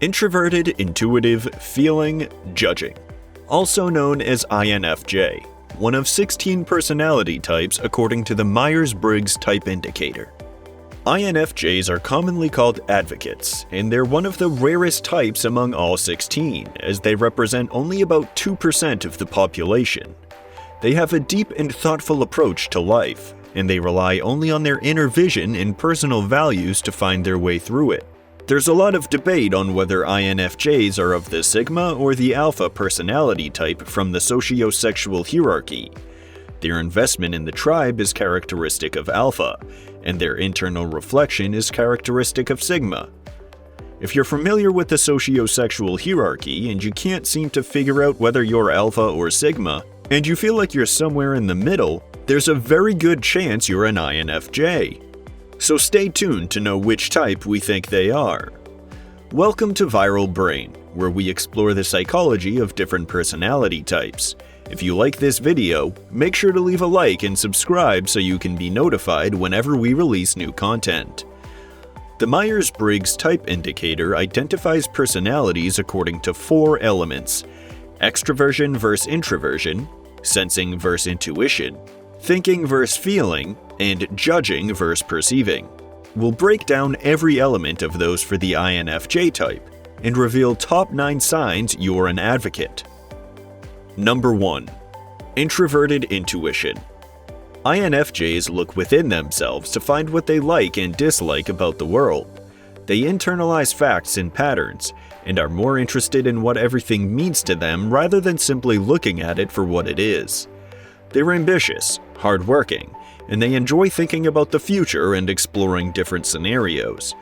Introverted, intuitive, feeling, judging. Also known as INFJ, one of 16 personality types according to the Myers-Briggs type indicator. INFJs are commonly called advocates, and they're one of the rarest types among all 16, as they represent only about 2% of the population. They have a deep and thoughtful approach to life, and they rely only on their inner vision and personal values to find their way through it. There's a lot of debate on whether INFJs are of the Sigma or the Alpha personality type from the socio-sexual hierarchy. Their investment in the tribe is characteristic of Alpha, and their internal reflection is characteristic of Sigma. If you're familiar with the socio-sexual hierarchy and you can't seem to figure out whether you're Alpha or Sigma, and you feel like you're somewhere in the middle, there's a very good chance you're an INFJ. So stay tuned to know which type we think they are. Welcome to Viral Brain, where we explore the psychology of different personality types. If you like this video, make sure to leave a like and subscribe so you can be notified whenever we release new content. The Myers-Briggs type indicator identifies personalities according to 4 elements: extroversion versus introversion, sensing versus intuition, thinking versus feeling, and judging versus perceiving. We'll break down every element of those for the INFJ type and reveal top 9 signs you're an advocate. Number 1. Introverted intuition. INFJs look within themselves to find what they like and dislike about the world. They internalize facts and patterns, and are more interested in what everything means to them rather than simply looking at it for what it is. They're ambitious, hardworking, and they enjoy thinking about the future and exploring different scenarios.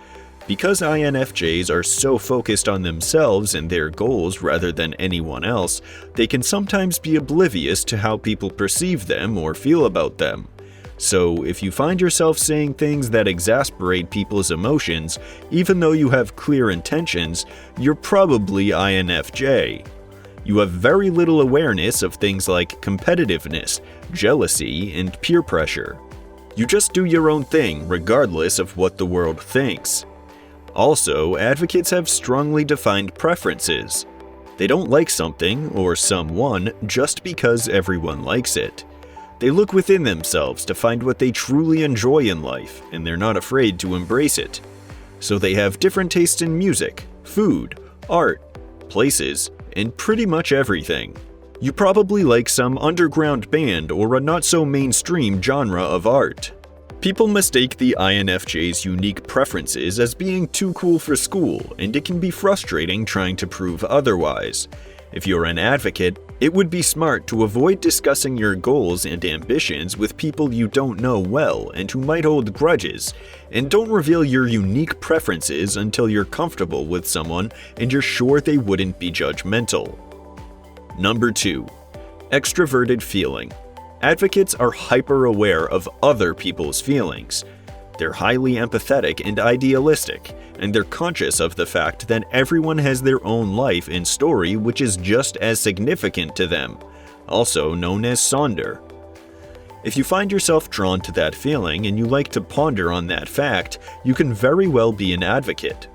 Because INFJs are so focused on themselves and their goals rather than anyone else, they can sometimes be oblivious to how people perceive them or feel about them. So, if you find yourself saying things that exasperate people's emotions, even though you have clear intentions, you're probably INFJ. You have very little awareness of things like competitiveness, jealousy, and peer pressure. You just do your own thing regardless of what the world thinks. Also, advocates have strongly defined preferences. They don't like something or someone just because everyone likes it. They look within themselves to find what they truly enjoy in life, and they're not afraid to embrace it. So they have different tastes in music, food, art, places, and pretty much everything. You probably like some underground band or a not-so-mainstream genre of art. People mistake the INFJ's unique preferences as being too cool for school, and it can be frustrating trying to prove otherwise. If you're an advocate, it would be smart to avoid discussing your goals and ambitions with people you don't know well and who might hold grudges, and don't reveal your unique preferences until you're comfortable with someone and you're sure they wouldn't be judgmental. Number 2. Extroverted feeling. Advocates are hyper-aware of other people's feelings. They're highly empathetic and idealistic, and they're conscious of the fact that everyone has their own life and story which is just as significant to them, also known as sonder. If you find yourself drawn to that feeling and you like to ponder on that fact, you can very well be an advocate.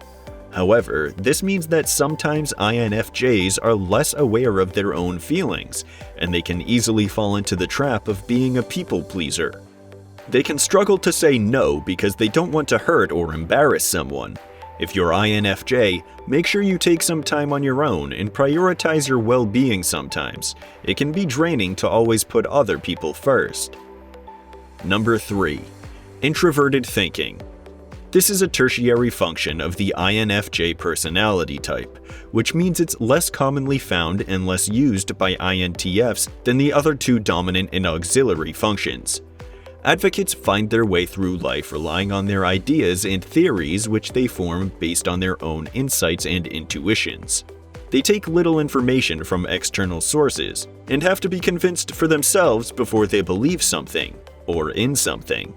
However, this means that sometimes INFJs are less aware of their own feelings, and they can easily fall into the trap of being a people pleaser. They can struggle to say no because they don't want to hurt or embarrass someone. If you're INFJ, make sure you take some time on your own and prioritize your well-being sometimes. It can be draining to always put other people first. Number 3. Introverted thinking. This is a tertiary function of the INFJ personality type, which means it's less commonly found and less used by INTFs than the other 2 dominant and auxiliary functions. Advocates find their way through life relying on their ideas and theories which they form based on their own insights and intuitions. They take little information from external sources and have to be convinced for themselves before they believe something, or in something.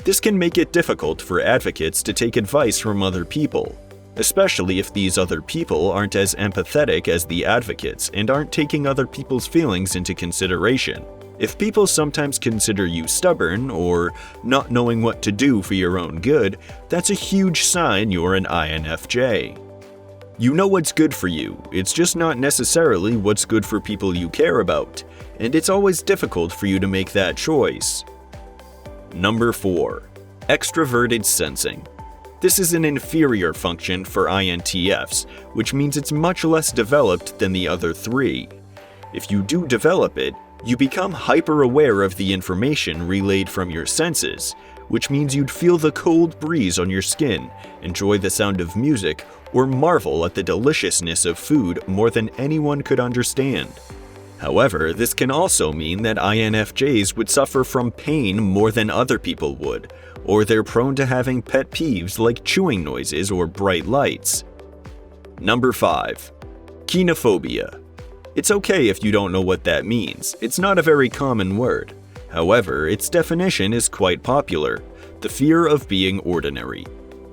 This can make it difficult for advocates to take advice from other people, especially if these other people aren't as empathetic as the advocates and aren't taking other people's feelings into consideration. If people sometimes consider you stubborn or not knowing what to do for your own good, that's a huge sign you're an INFJ. You know what's good for you, it's just not necessarily what's good for people you care about, and it's always difficult for you to make that choice. Number 4. Extroverted sensing. This is an inferior function for INTFs, which means it's much less developed than the other 3. If you do develop it, you become hyper-aware of the information relayed from your senses, which means you'd feel the cold breeze on your skin, enjoy the sound of music, or marvel at the deliciousness of food more than anyone could understand. However, this can also mean that INFJs would suffer from pain more than other people would, or they're prone to having pet peeves like chewing noises or bright lights. Number 5. KOINOPHOBIA. It's okay if you don't know what that means, it's not a very common word. However, its definition is quite popular: the fear of being ordinary.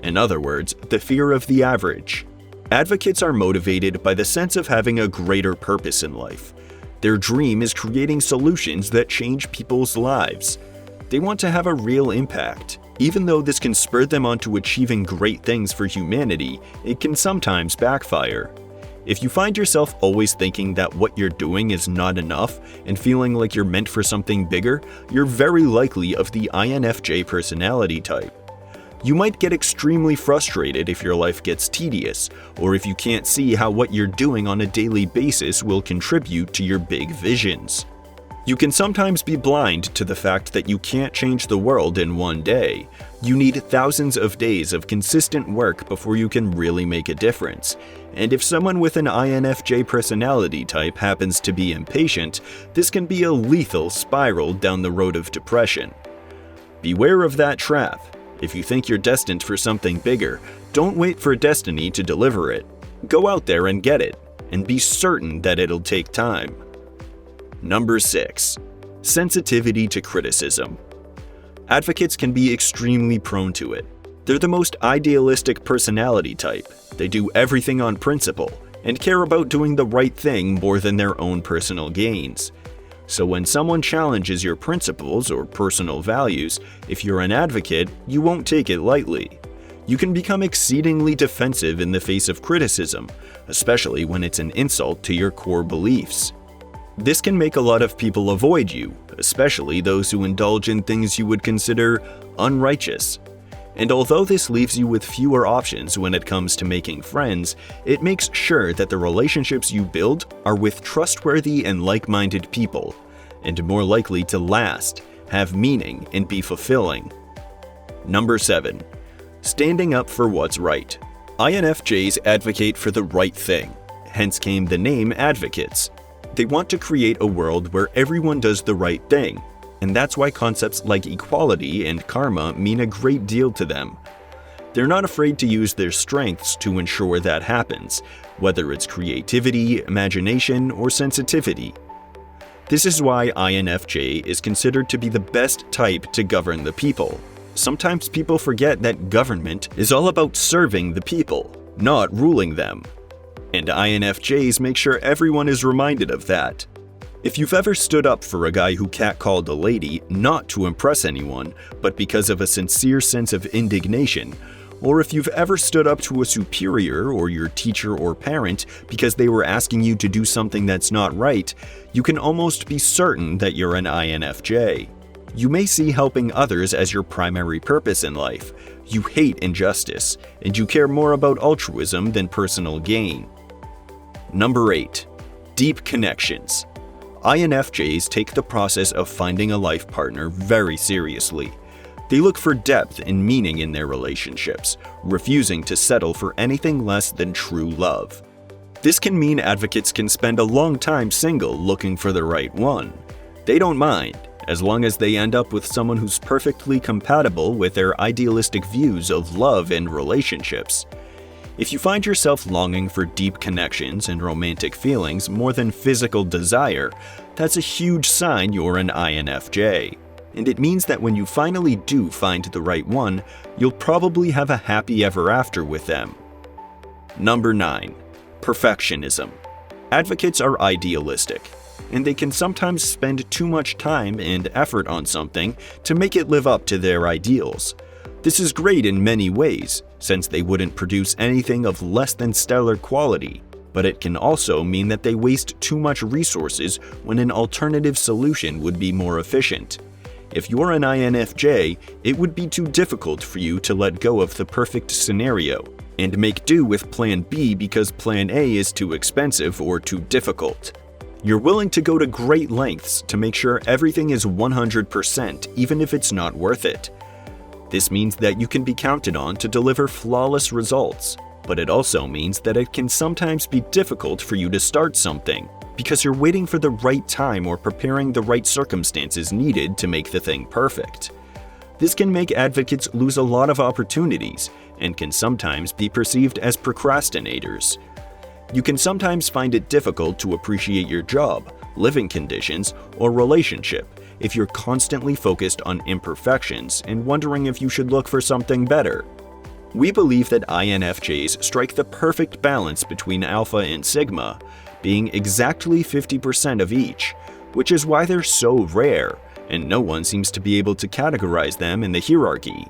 In other words, the fear of the average. Advocates are motivated by the sense of having a greater purpose in life. Their dream is creating solutions that change people's lives. They want to have a real impact. Even though this can spur them on to achieving great things for humanity, it can sometimes backfire. If you find yourself always thinking that what you're doing is not enough and feeling like you're meant for something bigger, you're very likely of the INFJ personality type. You might get extremely frustrated if your life gets tedious, or if you can't see how what you're doing on a daily basis will contribute to your big visions. You can sometimes be blind to the fact that you can't change the world in one day. You need thousands of days of consistent work before you can really make a difference. And if someone with an INFJ personality type happens to be impatient, this can be a lethal spiral down the road of depression. Beware of that trap. If you think you're destined for something bigger, don't wait for destiny to deliver it. Go out there and get it, and be certain that it'll take time. Number 6. Sensitivity to criticism. Advocates can be extremely prone to it. They're the most idealistic personality type. They do everything on principle, and care about doing the right thing more than their own personal gains. So when someone challenges your principles or personal values, if you're an advocate, you won't take it lightly. You can become exceedingly defensive in the face of criticism, especially when it's an insult to your core beliefs. This can make a lot of people avoid you, especially those who indulge in things you would consider unrighteous. And although this leaves you with fewer options when it comes to making friends, it makes sure that the relationships you build are with trustworthy and like-minded people, and more likely to last, have meaning, and be fulfilling. Number 7. Standing up for what's right. INFJs advocate for the right thing, hence came the name advocates. They want to create a world where everyone does the right thing, and that's why concepts like equality and karma mean a great deal to them. They're not afraid to use their strengths to ensure that happens, whether it's creativity, imagination, or sensitivity. This is why INFJ is considered to be the best type to govern the people. Sometimes people forget that government is all about serving the people, not ruling them. And INFJs make sure everyone is reminded of that. If you've ever stood up for a guy who catcalled a lady, not to impress anyone, but because of a sincere sense of indignation, or if you've ever stood up to a superior or your teacher or parent because they were asking you to do something that's not right, you can almost be certain that you're an INFJ. You may see helping others as your primary purpose in life. You hate injustice, and you care more about altruism than personal gain. Number 8. Deep connections. INFJs take the process of finding a life partner very seriously. They look for depth and meaning in their relationships, refusing to settle for anything less than true love. This can mean advocates can spend a long time single looking for the right one. They don't mind, as long as they end up with someone who's perfectly compatible with their idealistic views of love and relationships. If you find yourself longing for deep connections and romantic feelings more than physical desire, that's a huge sign you're an INFJ. And it means that when you finally do find the right one, you'll probably have a happy ever after with them. Number 9. Perfectionism. Advocates are idealistic, and they can sometimes spend too much time and effort on something to make it live up to their ideals. This is great in many ways, since they wouldn't produce anything of less than stellar quality, but it can also mean that they waste too much resources when an alternative solution would be more efficient. If you're an INFJ, it would be too difficult for you to let go of the perfect scenario and make do with Plan B because Plan A is too expensive or too difficult. You're willing to go to great lengths to make sure everything is 100%, even if it's not worth it. This means that you can be counted on to deliver flawless results, but it also means that it can sometimes be difficult for you to start something because you're waiting for the right time or preparing the right circumstances needed to make the thing perfect. This can make advocates lose a lot of opportunities and can sometimes be perceived as procrastinators. You can sometimes find it difficult to appreciate your job, living conditions, or relationship if you're constantly focused on imperfections and wondering if you should look for something better. We believe that INFJs strike the perfect balance between alpha and sigma, being exactly 50% of each, which is why they're so rare, and no one seems to be able to categorize them in the hierarchy.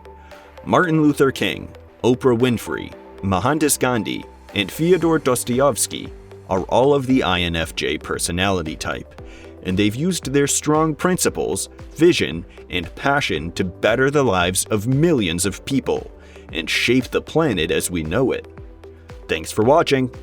Martin Luther King, Oprah Winfrey, Mohandas Gandhi, and Fyodor Dostoevsky are all of the INFJ personality type, and they've used their strong principles, vision, and passion to better the lives of millions of people and shape the planet as we know it. Thanks for watching!